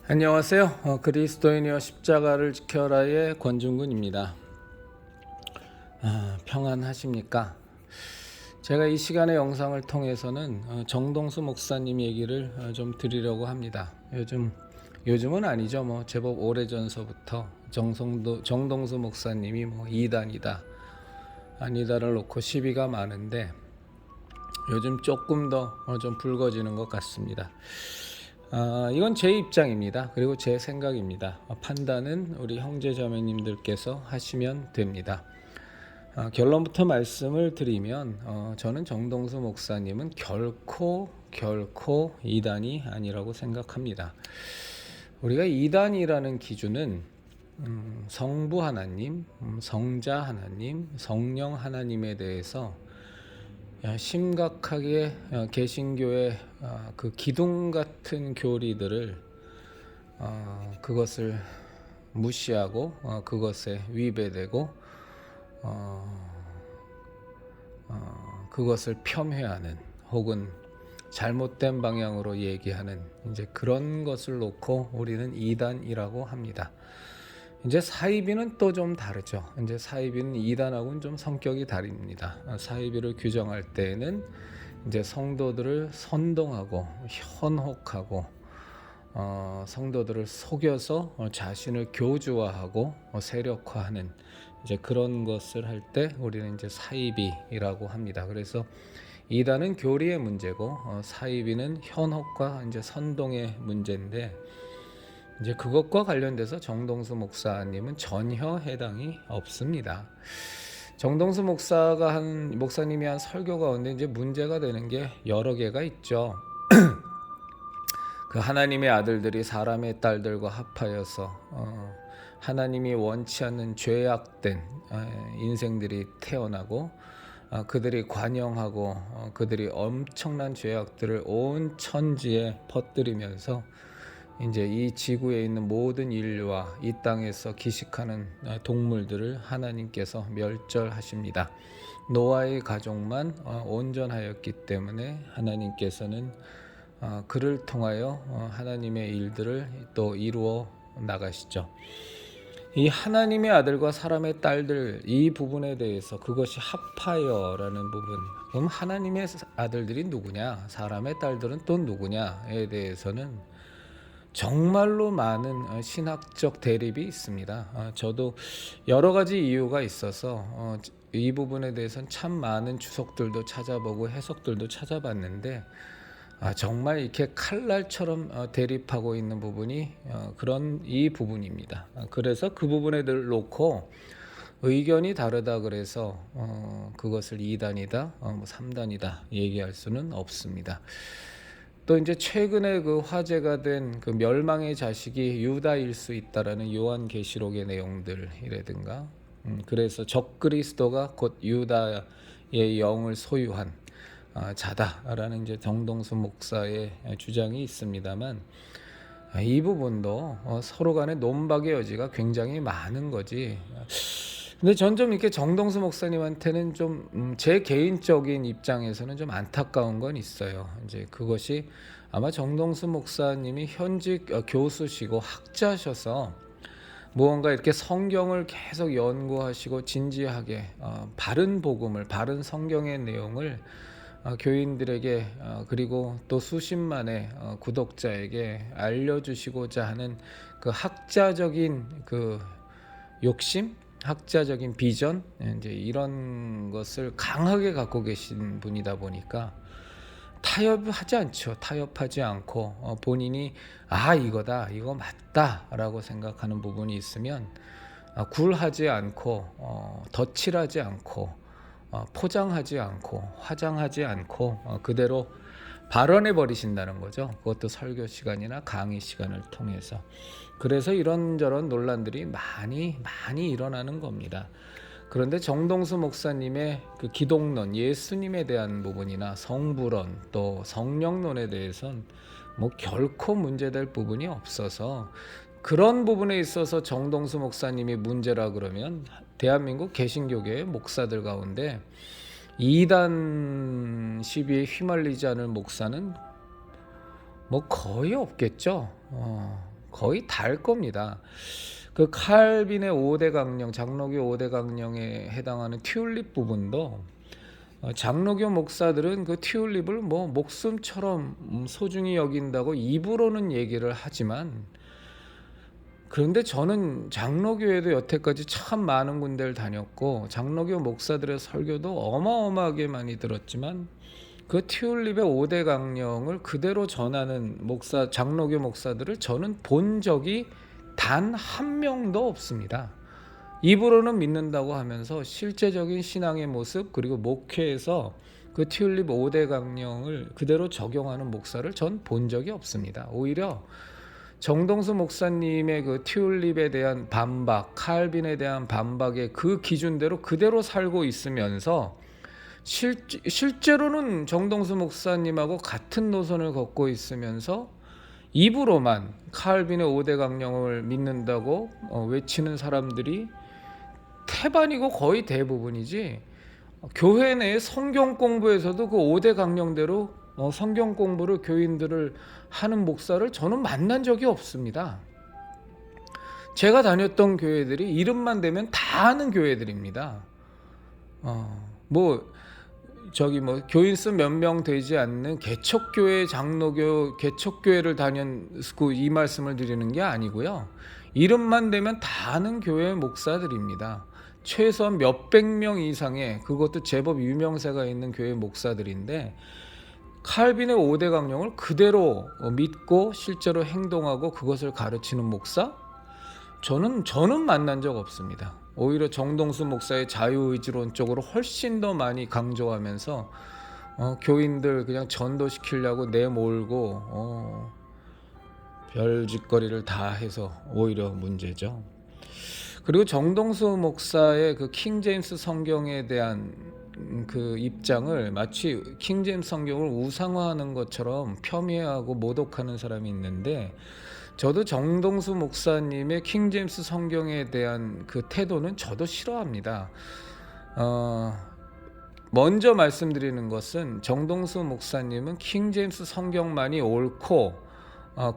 안녕하세요. 그리스도인이여 십자가를 지켜라의 권중근입니다. 평안하십니까? 제가 이 시간의 영상을 통해서는 정동수 목사님 얘기를 좀 드리려고 합니다. 요즘은 아니죠. 제법 오래전서부터 정동수 목사님이 이단이다 아니다를 놓고 시비가 많은데 요즘 조금 더 좀 불거지는 것 같습니다. 이건 제 입장입니다. 그리고 제 생각입니다. 판단은 우리 형제 자매님들께서 하시면 됩니다. 결론부터 말씀을 드리면 저는 정동수 목사님은 결코 이단이 아니라고 생각합니다. 우리가 이단이라는 기준은 성부 하나님, 성자 하나님, 성령 하나님에 대해서 심각하게 개신교의 그 기둥 같은 교리들을 그것을 무시하고 그것에 위배되고 그것을 폄훼하는 혹은 잘못된 방향으로 얘기하는 이제 그런 것을 놓고 우리는 이단이라고 합니다. 이제 사이비는 또 좀 다르죠. 이제 사이비는 이단하고는 좀 성격이 다릅니다. 사이비를 규정할 때에는 이제 성도들을 선동하고 현혹하고 성도들을 속여서 자신을 교주화하고 세력화하는 이제 그런 것을 할 때 우리는 이제 사이비라고 합니다. 그래서 이단은 교리의 문제고 사이비는 현혹과 이제 선동의 문제인데 이제 그것과 관련돼서 정동수 목사님은 전혀 해당이 없습니다. 정동수 목사님이 한 설교 가운데 이제 문제가 되는 게 여러 개가 있죠. 그 하나님의 아들들이 사람의 딸들과 합하여서 하나님이 원치 않는 죄악된 인생들이 태어나고 그들이 관영하고 그들이 엄청난 죄악들을 온 천지에 퍼뜨리면서 이제 이 지구에 있는 모든 인류와 이 땅에서 기식하는 동물들을 하나님께서 멸절하십니다. 노아의 가족만 온전하였기 때문에 하나님께서는 그를 통하여 하나님의 일들을 또 이루어 나가시죠. 이 하나님의 아들과 사람의 딸들 이 부분에 대해서 그것이 합하여라는 부분, 그럼 하나님의 아들들이 누구냐, 사람의 딸들은 또 누구냐에 대해서는 정말로 많은 신학적 대립이 있습니다. 저도 여러 가지 이유가 있어서 이 부분에 대해서는 참 많은 주석들도 찾아보고 해석들도 찾아봤는데 정말 이렇게 칼날처럼 대립하고 있는 부분이 그런 이 부분입니다. 그래서 그 부분에 놓고 의견이 다르다 그래서 그것을 2단이다, 3단이다 얘기할 수는 없습니다. 또 이제 최근에 그 화제가 된 그 멸망의 자식이 유다일 수 있다라는 요한계시록의 내용들이라든가, 그래서 적그리스도가 곧 유다의 영을 소유한 자다라는 이제 정동수 목사의 주장이 있습니다만, 이 부분도 서로 간의 논박의 여지가 굉장히 많은 거지. 근데 전 좀 이렇게 정동수 목사님한테는 좀 제 개인적인 입장에서는 좀 안타까운 건 있어요. 이제 그것이 아마 정동수 목사님이 현직 교수시고 학자셔서 무언가 이렇게 성경을 계속 연구하시고 진지하게 바른 복음을, 바른 성경의 내용을 교인들에게 그리고 또 수십만의 구독자에게 알려주시고자 하는 그 학자적인 그 욕심, 학자적인 비전, 이제 이런 것을 강하게 갖고 계신 분이다 보니까 타협하지 않고 본인이 이거다, 이거 맞다라고 생각하는 부분이 있으면 굴하지 않고 덧칠하지 않고 포장하지 않고 화장하지 않고 그대로 발언해 버리신다는 거죠. 그것도 설교 시간이나 강의 시간을 통해서. 그래서 이런저런 논란들이 많이 일어나는 겁니다. 그런데 정동수 목사님의 그 기독론, 예수님에 대한 부분이나 성부론 또 성령론에 대해서는 결코 문제될 부분이 없어서, 그런 부분에 있어서 정동수 목사님이 문제라 그러면 대한민국 개신교계의 목사들 가운데 이단 시비에 휘말리지 않을 목사는 거의 없겠죠. 거의 다를 겁니다. 그 칼빈의 5대 강령, 장로교 5대 강령에 해당하는 튤립 부분도 장로교 목사들은 그 튤립을 뭐 목숨처럼 소중히 여긴다고 입으로는 얘기를 하지만, 그런데 저는 장로교회도 여태까지 참 많은 군데를 다녔고 장로교 목사들의 설교도 어마어마하게 많이 들었지만 그 튤립의 5대 강령을 그대로 전하는 장로교 목사들을 저는 본 적이 단 한 명도 없습니다. 입으로는 믿는다고 하면서 실제적인 신앙의 모습 그리고 목회에서 그 튤립 5대 강령을 그대로 적용하는 목사를 전 본 적이 없습니다. 오히려 정동수 목사님의 그 튤립에 대한 반박, 칼빈에 대한 반박의 그 기준대로 그대로 살고 있으면서 실제로는 정동수 목사님하고 같은 노선을 걷고 있으면서 입으로만 칼빈의 5대 강령을 믿는다고 외치는 사람들이 태반이고 거의 대부분이지, 교회 내 성경 공부에서도 그 5대 강령대로 성경 공부를 교인들을 하는 목사를 저는 만난 적이 없습니다. 제가 다녔던 교회들이 이름만 대면 다 아는 교회들입니다. 교인 수 몇 명 되지 않는 개척교회 장로교 개척교회를 다녔고 이 말씀을 드리는 게 아니고요. 이름만 대면 다 아는 교회 목사들입니다. 최소한 몇백 명 이상의, 그것도 제법 유명세가 있는 교회 목사들인데 칼빈의 5대 강령을 그대로 믿고 실제로 행동하고 그것을 가르치는 목사? 저는 만난 적 없습니다. 오히려 정동수 목사의 자유의지론 쪽으로 훨씬 더 많이 강조하면서 교인들 그냥 전도시키려고 내몰고 별짓거리를 다 해서 오히려 문제죠. 그리고 정동수 목사의 그 킹제임스 성경에 대한 그 입장을 마치 킹제임스 성경을 우상화하는 것처럼 폄훼하고 모독하는 사람이 있는데, 저도 정동수 목사님의 킹제임스 성경에 대한 그 태도는 저도 싫어합니다. 먼저 말씀드리는 것은 정동수 목사님은 킹제임스 성경만이 옳고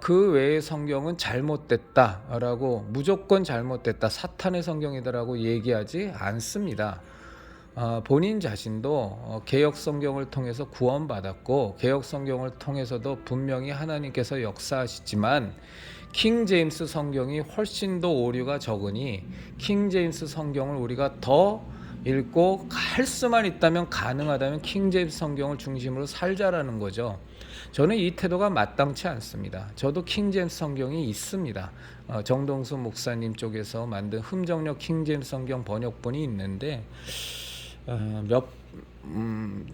그 외의 성경은 잘못됐다라고, 무조건 잘못됐다, 사탄의 성경이다라고 얘기하지 않습니다. 본인 자신도 개역 성경을 통해서 구원받았고 개역 성경을 통해서도 분명히 하나님께서 역사하시지만 킹 제임스 성경이 훨씬 더 오류가 적으니 킹 제임스 성경을 우리가 더 읽고 할 수만 있다면, 가능하다면 킹 제임스 성경을 중심으로 살자라는 거죠. 저는 이 태도가 마땅치 않습니다. 저도 킹 제임스 성경이 있습니다. 정동수 목사님 쪽에서 만든 흠정력 킹 제임스 성경 번역본이 있는데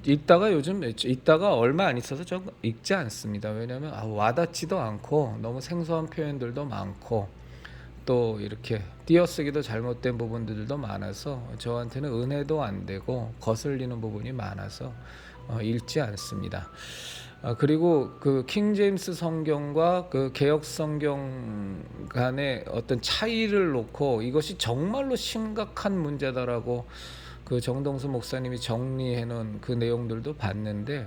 읽다가 얼마 안 있어서 좀 읽지 않습니다. 왜냐하면 와닿지도 않고 너무 생소한 표현들도 많고 또 이렇게 띄어쓰기도 잘못된 부분들도 많아서 저한테는 은혜도 안 되고 거슬리는 부분이 많아서 읽지 않습니다. 그리고 그 킹제임스 성경과 그 개역 성경 간의 어떤 차이를 놓고 이것이 정말로 심각한 문제다라고 그 정동수 목사님이 정리해 놓은 그 내용들도 봤는데,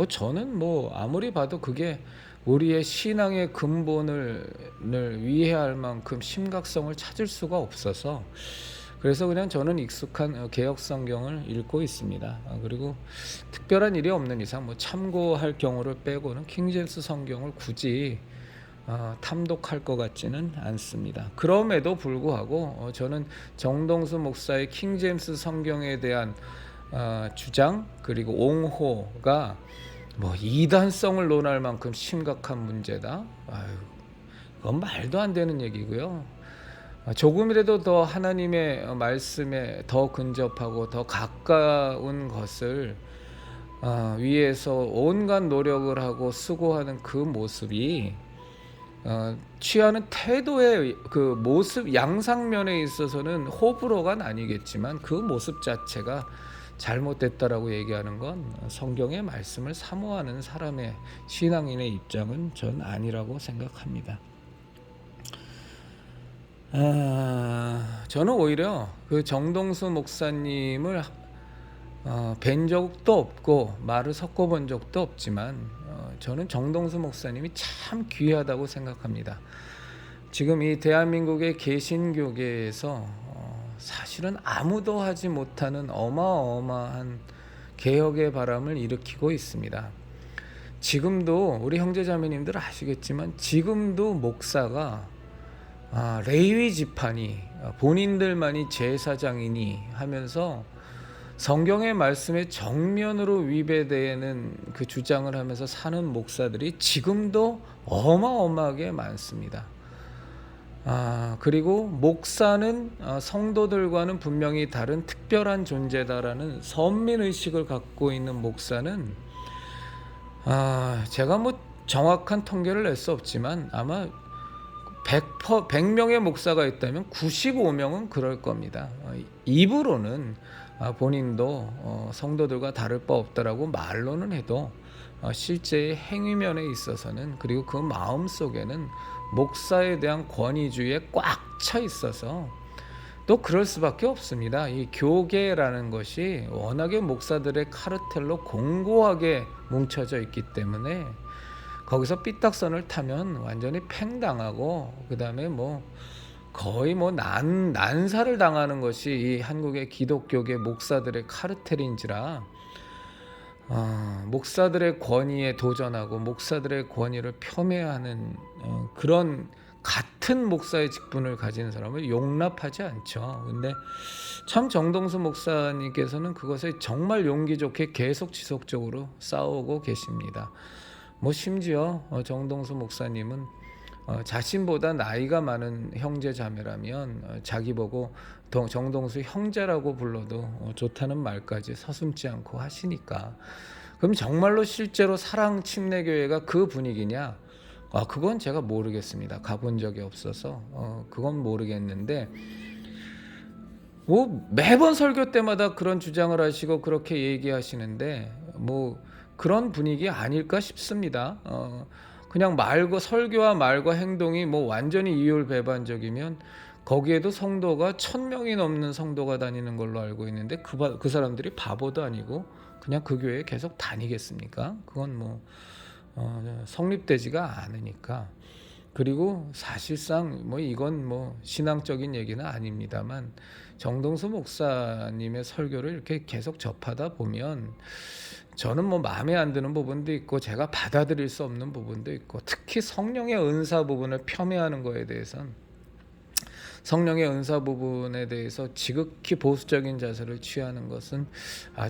저는 아무리 봐도 그게 우리의 신앙의 근본을 위해할 만큼 심각성을 찾을 수가 없어서, 그래서 그냥 저는 익숙한 개역 성경을 읽고 있습니다. 그리고 특별한 일이 없는 이상 참고할 경우를 빼고는 킹제임스 성경을 굳이 탐독할 것 같지는 않습니다. 그럼에도 불구하고 저는 정동수 목사의 킹제임스 성경에 대한 주장 그리고 옹호가 이단성을 논할 만큼 심각한 문제다. 그건 말도 안 되는 얘기고요. 조금이라도 더 하나님의 말씀에 더 근접하고 더 가까운 것을 위해서 온갖 노력을 하고 수고하는 그 모습이 취하는 태도의 그 모습 양상면에 있어서는 호불호가 나뉘겠지만 그 모습 자체가 잘못됐다라고 얘기하는 건 성경의 말씀을 사모하는 사람의 신앙인의 입장은 전 아니라고 생각합니다. 저는 오히려 그 정동수 목사님을 뵌 적도 없고 말을 섞어본 적도 없지만 저는 정동수 목사님이 참 귀하다고 생각합니다. 지금 이 대한민국의 개신교계에서 사실은 아무도 하지 못하는 어마어마한 개혁의 바람을 일으키고 있습니다. 지금도 우리 형제자매님들 아시겠지만 지금도 목사가 레위 지파니 본인들만이 제사장이니 하면서 성경의 말씀에 정면으로 위배되는 그 주장을 하면서 사는 목사들이 지금도 어마어마하게 많습니다. 그리고 목사는 성도들과는 분명히 다른 특별한 존재다라는 선민의식을 갖고 있는 목사는 제가 뭐 정확한 통계를 낼 수 없지만 아마 100명의 목사가 있다면 95명은 그럴 겁니다. 입으로는 본인도 성도들과 다를 바 없다라고 말로는 해도 실제의 행위면에 있어서는, 그리고 그 마음 속에는 목사에 대한 권위주의에 꽉 차 있어서 또 그럴 수밖에 없습니다. 이 교계라는 것이 워낙에 목사들의 카르텔로 공고하게 뭉쳐져 있기 때문에 거기서 삐딱선을 타면 완전히 팽당하고, 그 다음에 뭐 거의 뭐 난사를 당하는 것이 이 한국의 기독교계 목사들의 카르텔인지라 목사들의 권위에 도전하고 목사들의 권위를 폄훼하는 그런 같은 목사의 직분을 가진 사람을 용납하지 않죠. 근데 참 정동수 목사님께서는 그것을 정말 용기 좋게 계속 지속적으로 싸우고 계십니다. 뭐 심지어 정동수 목사님은 자신보다 나이가 많은 형제 자매라면 자기 보고 정동수 형제라고 불러도 좋다는 말까지 서슴지 않고 하시니까, 그럼 정말로 실제로 사랑 침례교회가 그 분위기냐? 그건 제가 모르겠습니다. 가본 적이 없어서 그건 모르겠는데, 뭐 매번 설교 때마다 그런 주장을 하시고 그렇게 얘기하시는데 뭐 그런 분위기 아닐까 싶습니다. 그냥 말과 설교와 말과 행동이 뭐 완전히 이율배반적이면 거기에도 성도가 1000명이 넘는 성도가 다니는 걸로 알고 있는데 그 사람들이 바보도 아니고 그냥 그 교회에 계속 다니겠습니까? 그건 뭐 성립되지가 않으니까. 그리고 사실상 뭐 이건 뭐 신앙적인 얘기는 아닙니다만 정동수 목사님의 설교를 이렇게 계속 접하다 보면 저는 뭐 마음에 안 드는 부분도 있고 제가 받아들일 수 없는 부분도 있고, 특히 성령의 은사 부분을 폄훼하는 거에 대해서는, 성령의 은사 부분에 대해서 지극히 보수적인 자세를 취하는 것은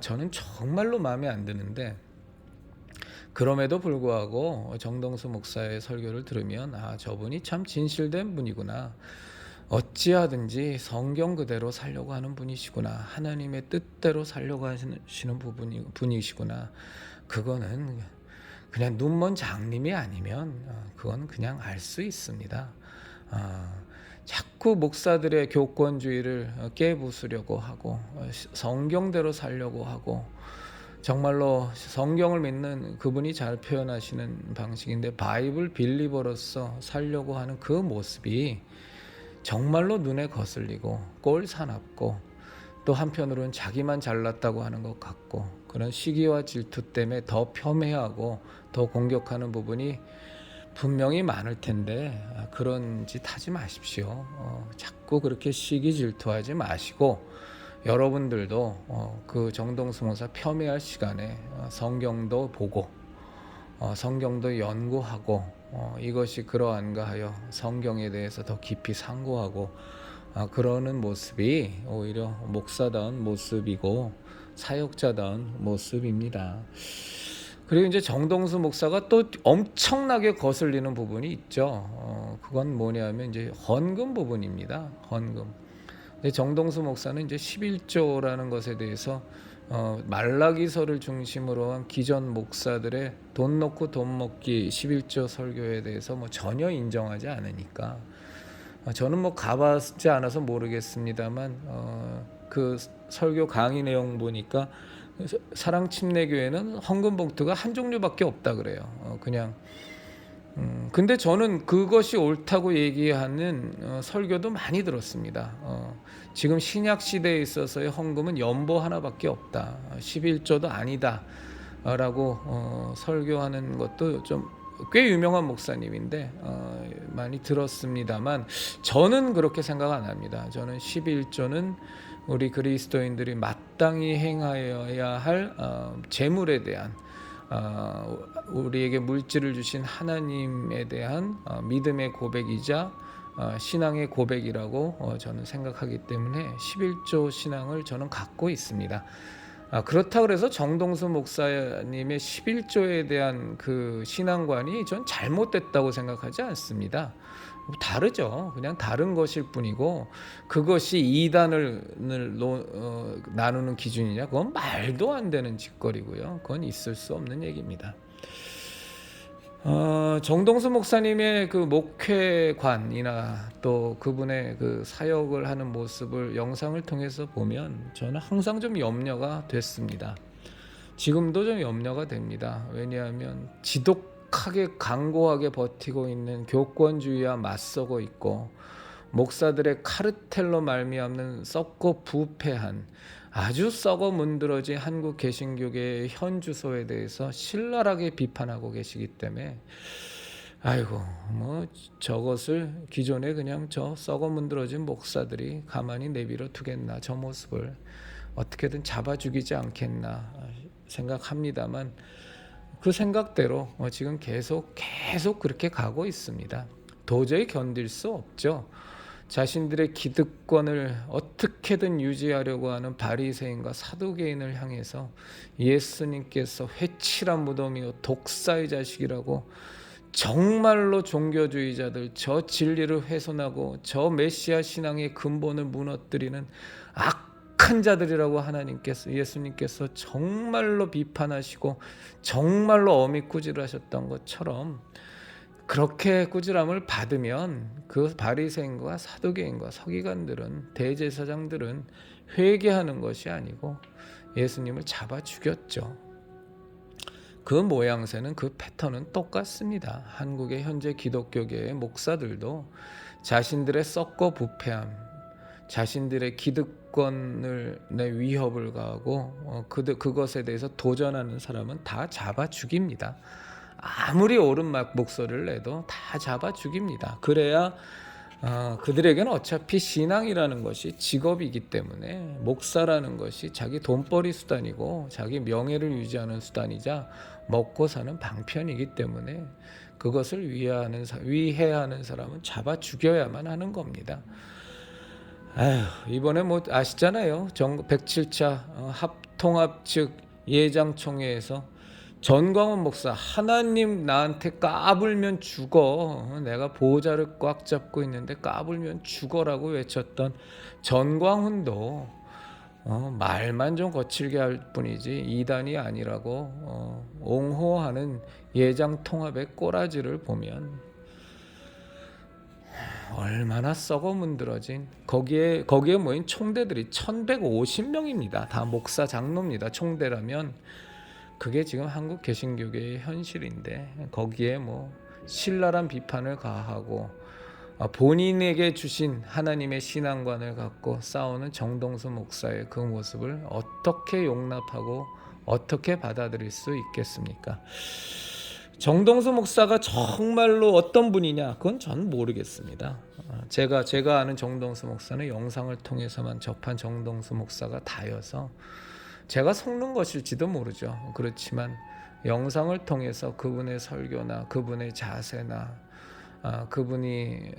저는 정말로 마음에 안 드는데, 그럼에도 불구하고 정동수 목사의 설교를 들으면 저분이 참 진실된 분이구나, 어찌하든지 성경 그대로 살려고 하는 분이시구나, 하나님의 뜻대로 살려고 하시는 분이시구나, 그거는 그냥 눈먼 장님이 아니면 그건 그냥 알 수 있습니다. 자꾸 목사들의 교권주의를 깨부수려고 하고 성경대로 살려고 하고, 정말로 성경을 믿는 그분이 잘 표현하시는 방식인데 바이블 빌리버로서 살려고 하는 그 모습이 정말로 눈에 거슬리고 꼴사납고, 또 한편으로는 자기만 잘났다고 하는 것 같고, 그런 시기와 질투 때문에 더 폄훼하고 더 공격하는 부분이 분명히 많을 텐데 그런 짓 하지 마십시오. 자꾸 그렇게 시기 질투하지 마시고 여러분들도 그 정동수 목사 폄훼할 시간에 성경도 보고 성경도 연구하고 이것이 그러한가 하여 성경에 대해서 더 깊이 상고하고 그러는 모습이 오히려 목사다운 모습이고 사역자다운 모습입니다. 그리고 이제 정동수 목사가 또 엄청나게 거슬리는 부분이 있죠. 그건 뭐냐면 이제 헌금 부분입니다. 헌금. 근데 정동수 목사는 이제 11조라는 것에 대해서 말라기서를 중심으로 한 기존 목사들의 돈 놓고 돈 먹기 11조 설교에 대해서 뭐 전혀 인정하지 않으니까, 저는 뭐 가봤지 않아서 모르겠습니다만 그 설교 강의 내용 보니까 사랑 침례교회는 헌금 봉투가 한 종류밖에 없다 그래요. 그냥 근데 저는 그것이 옳다고 얘기하는 설교도 많이 들었습니다. 지금 신약 시대에 있어서의 헌금은 연보 하나밖에 없다, 11조도 아니다 라고 설교하는 것도 좀 꽤 유명한 목사님인데 많이 들었습니다만 저는 그렇게 생각 안 합니다. 저는 11조는 우리 그리스도인들이 마땅히 행하여야 할 재물에 대한 우리에게 물질을 주신 하나님에 대한 믿음의 고백이자 신앙의 고백이라고 저는 생각하기 때문에 11조 신앙을 저는 갖고 있습니다. 그렇다고 해서 정동수 목사님의 11조에 대한 그 신앙관이 전 잘못됐다고 생각하지 않습니다. 다르죠. 그냥 다른 것일 뿐이고 그것이 이단을 나누는 기준이냐? 그건 말도 안 되는 짓거리고요. 그건 있을 수 없는 얘기입니다. 정동수 목사님의 그 목회관이나 또 그분의 그 사역을 하는 모습을 영상을 통해서 보면 저는 항상 좀 염려가 됐습니다. 지금도 좀 염려가 됩니다. 왜냐하면 지독하게 강고하게 버티고 있는 교권주의와 맞서고 있고 목사들의 카르텔로 말미암는 썩고 부패한 아주 썩어 문드러진 한국 개신교계의 현 주소에 대해서 신랄하게 비판하고 계시기 때문에 아이고 뭐 저것을 기존에 그냥 저 썩어 문드러진 목사들이 가만히 내버려 두겠나, 저 모습을 어떻게든 잡아 죽이지 않겠나 생각합니다만 그 생각대로 지금 계속 그렇게 가고 있습니다. 도저히 견딜 수 없죠. 자신들의 기득권을 어떻게든 유지하려고 하는 바리새인과 사두개인을 향해서 예수님께서 회칠한 무덤이요 독사의 자식이라고 정말로 종교주의자들, 저 진리를 훼손하고 저 메시아 신앙의 근본을 무너뜨리는 악한 자들이라고 예수님께서 정말로 비판하시고 정말로 엄히 꾸짖으셨던 것처럼 그렇게 꾸지람을 받으면 그 바리새인과 사두개인과 서기관들은, 대제사장들은 회개하는 것이 아니고 예수님을 잡아 죽였죠. 그 모양새는, 그 패턴은 똑같습니다. 한국의 현재 기독교계의 목사들도 자신들의 썩고 부패함, 자신들의 기득권을 내 위협을 가하고 그것에 대해서 도전하는 사람은 다 잡아 죽입니다. 아무리 옳은 목소리를 내도 다 잡아 죽입니다. 그래야 그들에게는 어차피 신앙이라는 것이 직업이기 때문에 목사라는 것이 자기 돈벌이 수단이고 자기 명예를 유지하는 수단이자 먹고 사는 방편이기 때문에 그것을 위해하는 사람은 잡아 죽여야만 하는 겁니다. 이번에 뭐 아시잖아요. 107차 합통합 측 예장총회에서 전광훈 목사, 하나님 나한테 까불면 죽어, 내가 보호자를 꽉 잡고 있는데 까불면 죽어라고 외쳤던 전광훈도 말만 좀 거칠게 할 뿐이지 이단이 아니라고 옹호하는 예장통합의 꼬라지를 보면 얼마나 썩어 문드러진, 거기에 모인 총대들이 1150명입니다. 다 목사 장로입니다. 총대라면 그게 지금 한국 개신교계의 현실인데 거기에 뭐 신랄한 비판을 가하고 본인에게 주신 하나님의 신앙관을 갖고 싸우는 정동수 목사의 그 모습을 어떻게 용납하고 어떻게 받아들일 수 있겠습니까? 정동수 목사가 정말로 어떤 분이냐, 그건 저는 모르겠습니다. 제가 아는 정동수 목사는 영상을 통해서만 접한 정동수 목사가 다여서 제가 속는 것일지도 모르죠. 그렇지만 영상을 통해서 그분의 설교나 그분의 자세나 그분이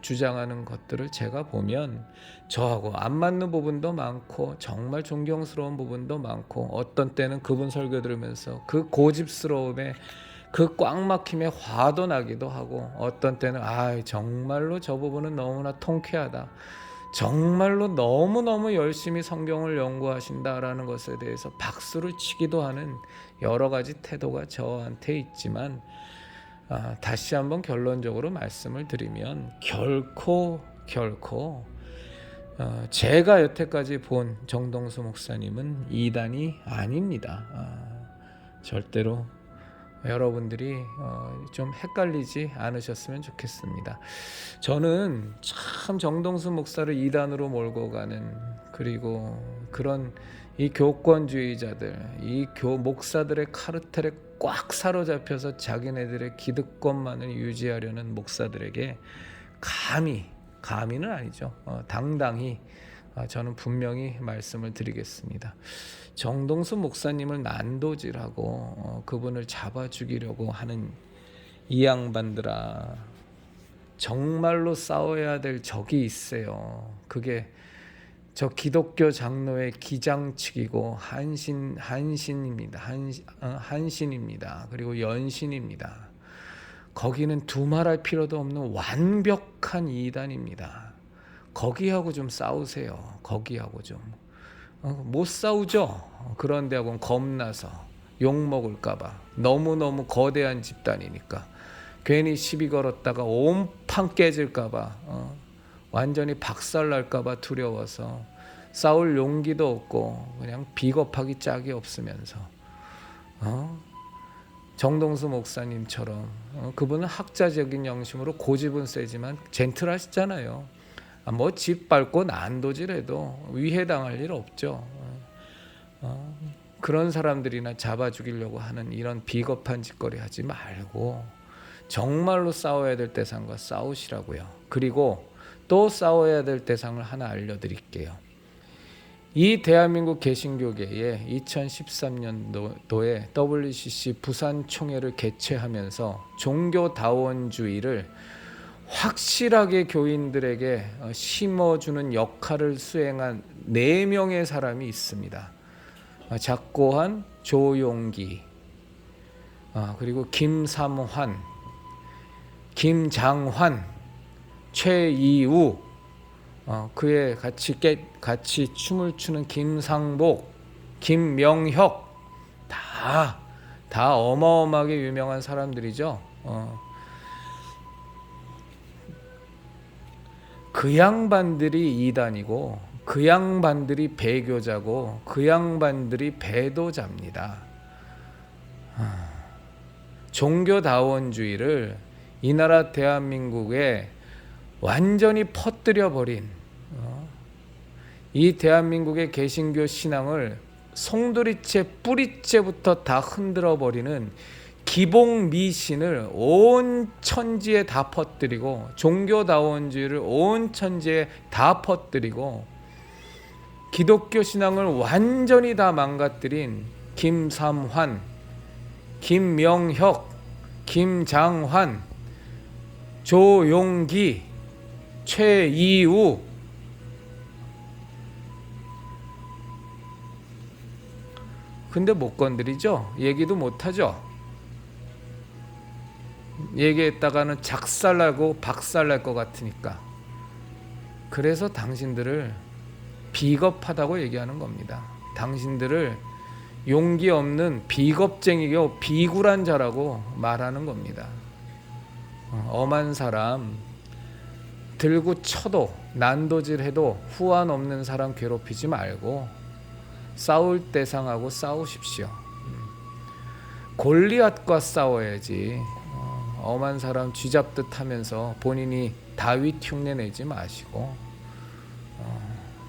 주장하는 것들을 제가 보면 저하고 안 맞는 부분도 많고 정말 존경스러운 부분도 많고 어떤 때는 그분 설교 들으면서 그 고집스러움에 그 꽉 막힘에 화도 나기도 하고 어떤 때는 정말로 저 부분은 너무나 통쾌하다, 정말로 너무너무 열심히 성경을 연구하신다라는 것에 대해서 박수를 치기도 하는 여러 가지 태도가 저한테 있지만 다시 한번 결론적으로 말씀을 드리면 결코 제가 여태까지 본 정동수 목사님은 이단이 아닙니다. 절대로 여러분들이 좀 헷갈리지 않으셨으면 좋겠습니다. 저는 참 정동수 목사를 이단으로 몰고 가는, 그리고 그런 이 교권주의자들, 이 목사들의 카르텔에 꽉 사로잡혀서 자기네들의 기득권만을 유지하려는 목사들에게 감히는 아니죠. 당당히 저는 분명히 말씀을 드리겠습니다. 정동수 목사님을 난도질하고 그분을 잡아 죽이려고 하는 이 양반들아, 정말로 싸워야 될 적이 있어요. 그게 저 기독교 장로의 기장측이고 한신입니다. 한신입니다. 그리고 연신입니다. 거기는 두말할 필요도 없는 완벽한 이단입니다. 거기하고 좀 싸우세요. 거기하고 좀. 못 싸우죠. 그런 데하고는 겁나서 욕먹을까봐. 너무너무 거대한 집단이니까. 괜히 시비 걸었다가 온판 깨질까봐, 완전히 박살날까봐 두려워서 싸울 용기도 없고 그냥 비겁하기 짝이 없으면서 정동수 목사님처럼 그분은 학자적인 영심으로 고집은 세지만 젠틀하시잖아요. 뭐 집 밟고 난도질해도 위해당할 일 없죠. 그런 사람들이나 잡아 죽이려고 하는 이런 비겁한 짓거리 하지 말고 정말로 싸워야 될 대상과 싸우시라고요. 그리고 또 싸워야 될 대상을 하나 알려드릴게요. 이 대한민국 개신교계에 2013년도에 WCC 부산 총회를 개최하면서 종교다원주의를 확실하게 교인들에게 심어주는 역할을 수행한 4명의 사람이 있습니다. 작고한 조용기, 그리고 김삼환, 김장환, 최이우, 그에 같이 춤을 추는 김상복, 김명혁, 다 어마어마하게 유명한 사람들이죠. 그 양반들이 이단이고, 그 양반들이 배교자고, 그 양반들이 배도자입니다. 종교다원주의를 이 나라 대한민국에 완전히 퍼뜨려 버린, 이 대한민국의 개신교 신앙을 송두리째 뿌리째부터 다 흔들어 버리는 기복 미신을 온 천지에 다 퍼뜨리고, 종교다원주의를 온 천지에 다 퍼뜨리고, 기독교 신앙을 완전히 다 망가뜨린 김삼환, 김명혁, 김장환, 조용기, 최이우, 근데 못 건드리죠. 얘기도 못하죠. 얘기했다가는 작살나고 박살날 것 같으니까. 그래서 당신들을 비겁하다고 얘기하는 겁니다. 당신들을 용기 없는 비겁쟁이고 비굴한 자라고 말하는 겁니다. 엄한 사람 들고 쳐도 난도질해도 후환 없는 사람 괴롭히지 말고 싸울 대상하고 싸우십시오. 골리앗과 싸워야지. 엄한 사람 쥐잡듯 하면서 본인이 다윗 흉내 내지 마시고,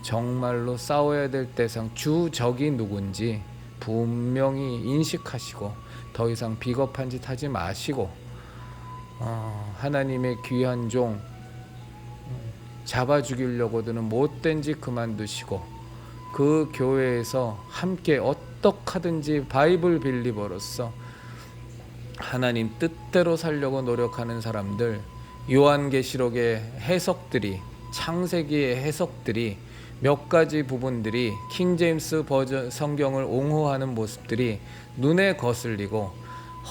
정말로 싸워야 될 대상 주적이 누군지 분명히 인식하시고 더 이상 비겁한 짓 하지 마시고, 하나님의 귀한 종 잡아 죽이려고 드는 못된 짓 그만두시고, 그 교회에서 함께 어떡하든지 바이블 빌리버로서 하나님 뜻대로 살려고 노력하는 사람들, 요한계시록의 해석들이, 창세기의 해석들이, 몇 가지 부분들이 킹제임스 버전 성경을 옹호하는 모습들이 눈에 거슬리고,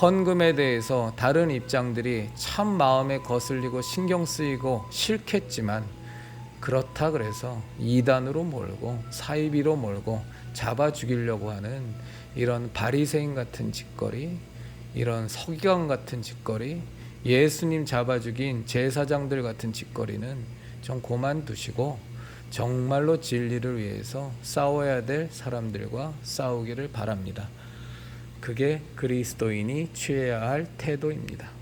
헌금에 대해서 다른 입장들이 참 마음에 거슬리고 신경 쓰이고 싫겠지만, 그렇다 그래서 이단으로 몰고 사이비로 몰고 잡아 죽이려고 하는 이런 바리새인 같은 짓거리, 이런 서기관 같은 짓거리, 예수님 잡아 죽인 제사장들 같은 짓거리는 좀 그만두시고 정말로 진리를 위해서 싸워야 될 사람들과 싸우기를 바랍니다. 그게 그리스도인이 취해야 할 태도입니다.